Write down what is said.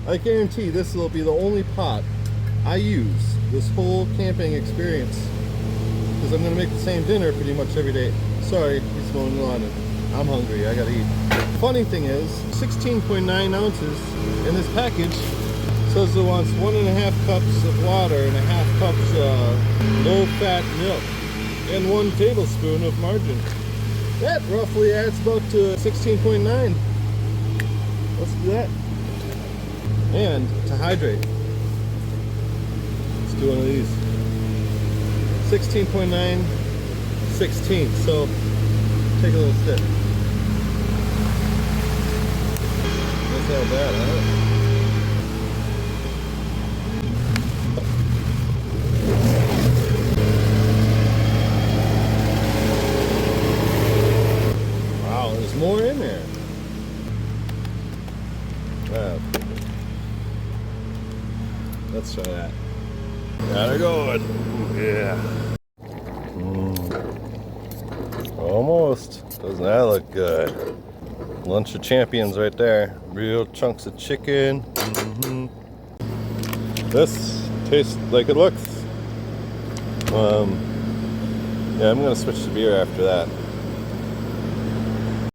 I guarantee this will be the only pot I use this whole camping experience, because I'm gonna make the same dinner pretty much every day. Sorry, he's mowing the lawn and I'm hungry, I gotta eat. Funny thing is, 16.9 ounces in this package says it wants 1.5 cups of water and 1/2 cups low-fat milk and 1 tablespoon of margarine. That roughly adds about to 16.9. Let's do that. And to hydrate, let's do one of these. 16.9, 16. So take a little sip. That's not bad, huh? Wow, there's more in there. Wow. Let's try that. Got her going. Yeah. Almost. Doesn't that look good? Lunch of champions right there. Real chunks of chicken. This tastes like it looks. Yeah, I'm gonna switch to beer after that.